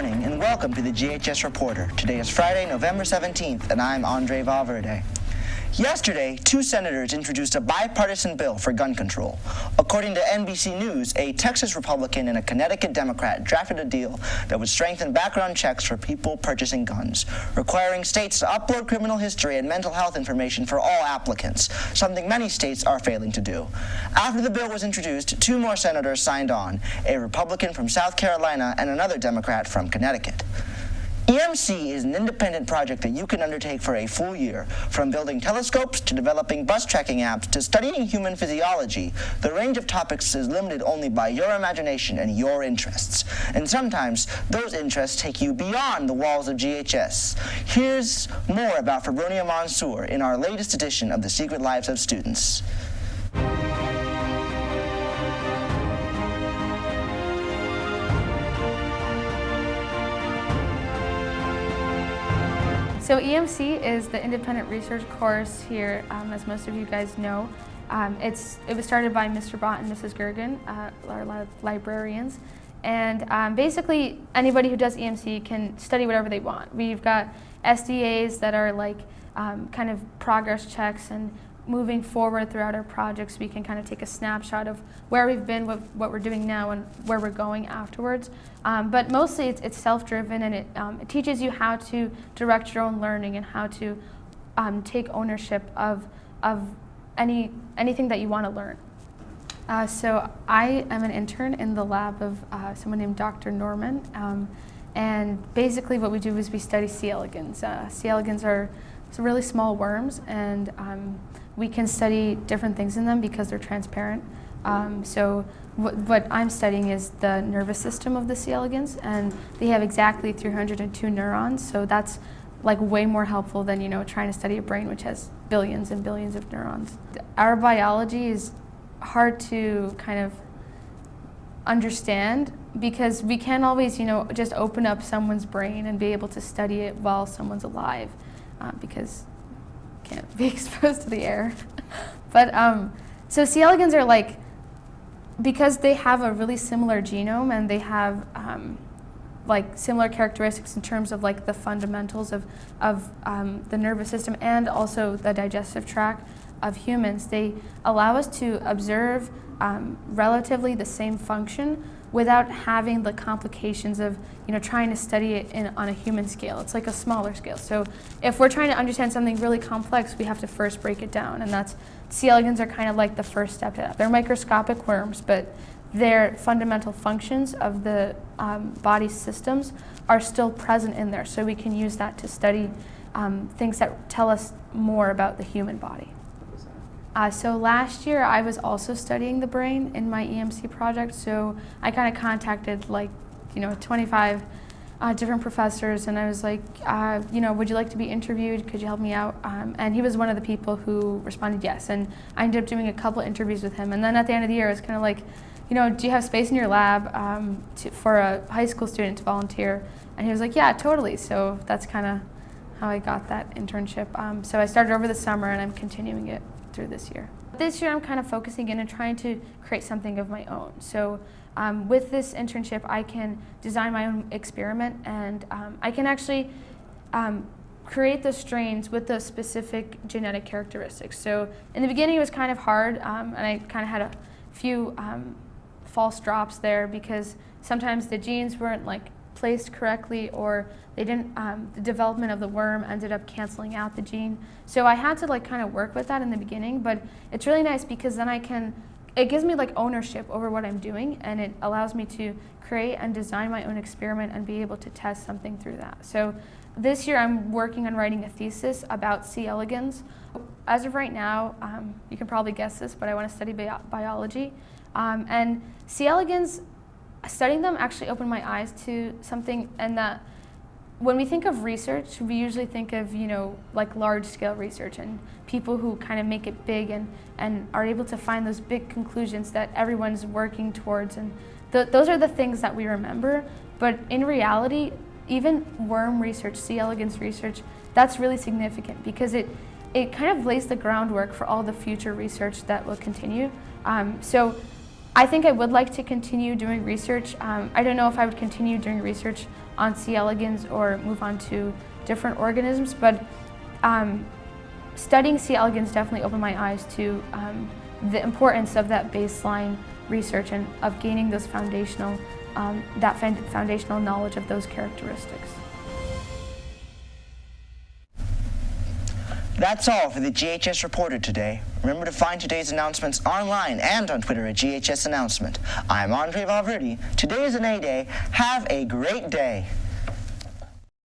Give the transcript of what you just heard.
morning and welcome to the GHS Reporter. Today is Friday, November 17th, and I'm Andre Valverde. Yesterday, 2 senators introduced a bipartisan bill for gun control. According to NBC News, a Texas Republican and a Connecticut Democrat drafted a deal that would strengthen background checks for people purchasing guns, requiring states to upload criminal history and mental health information for all applicants, something many states are failing to do. After the bill was introduced, 2 more senators signed on, a Republican from South Carolina and another Democrat from Connecticut. EMC is an independent project that you can undertake for a full year. From building telescopes to developing bus tracking apps to studying human physiology, the range of topics is limited only by your imagination and your interests. And sometimes those interests take you beyond the walls of GHS. Here's more about Fabronia Mansour in our latest edition of The Secret Lives of Students. So EMC is the independent research course here, as most of you guys know. It was started by Mr. Bott and Mrs. Gergen, our librarians. And basically, anybody who does EMC can study whatever they want. We've got SDAs that are like kind of progress checks, and moving forward throughout our projects, we can kind of take a snapshot of where we've been, what we're doing now, and where we're going afterwards. But mostly it's self-driven, and it teaches you how to direct your own learning and how to take ownership of anything that you want to learn. So I am an intern in the lab of someone named Dr. Norman, and basically what we do is we study C. elegans. C. elegans are really small worms, and we can study different things in them because they're transparent. So what I'm studying is the nervous system of the C. elegans, and they have exactly 302 neurons, so that's like way more helpful than, trying to study a brain which has billions and billions of neurons. Our biology is hard to kind of understand because we can't always, just open up someone's brain and be able to study it while someone's alive, because can't be exposed to the air. But so C. elegans are like, because they have a really similar genome and they have like similar characteristics in terms of like the fundamentals of the nervous system and also the digestive tract of humans, they allow us to observe relatively the same function without having the complications of trying to study it on a human scale. It's like a smaller scale. So if we're trying to understand something really complex, we have to first break it down, and that's C. elegans are kind of like the first step to that. They're microscopic worms, but their fundamental functions of the body systems are still present in there, so we can use that to study things that tell us more about the human body. So last year I was also studying the brain in my EMC project, so I kind of contacted 25 different professors, and I was like, would you like to be interviewed? Could you help me out? And he was one of the people who responded yes, and I ended up doing a couple interviews with him, and then at the end of the year I was kind of like, do you have space in your lab for a high school student to volunteer? And he was like, yeah, totally. So that's kind of how I got that internship. So I started over the summer, and I'm continuing it through this year. This year I'm kind of focusing in and trying to create something of my own. So with this internship I can design my own experiment, and I can actually create the strains with the specific genetic characteristics. So in the beginning it was kind of hard, and I kind of had a few false drops there because sometimes the genes weren't placed correctly, or they didn't, the development of the worm ended up canceling out the gene. So I had to kind of work with that in the beginning, but it's really nice because then it gives me ownership over what I'm doing, and it allows me to create and design my own experiment and be able to test something through that. So this year I'm working on writing a thesis about C. elegans. As of right now, you can probably guess this, but I want to study biology. And C. elegans, studying them actually opened my eyes to something, and that when we think of research, we usually think of, large-scale research and people who kind of make it big and are able to find those big conclusions that everyone's working towards. And those are the things that we remember. But in reality, even worm research, C. elegans research, that's really significant because it kind of lays the groundwork for all the future research that will continue. So I think I would like to continue doing research. I don't know if I would continue doing research on C. elegans or move on to different organisms, but studying C. elegans definitely opened my eyes to the importance of that baseline research and of gaining those foundational knowledge of those characteristics. That's all for the GHS Reporter today. Remember to find today's announcements online and on Twitter at GHS Announcement. I'm Andre Valverde. Today is an A Day. Have a great day.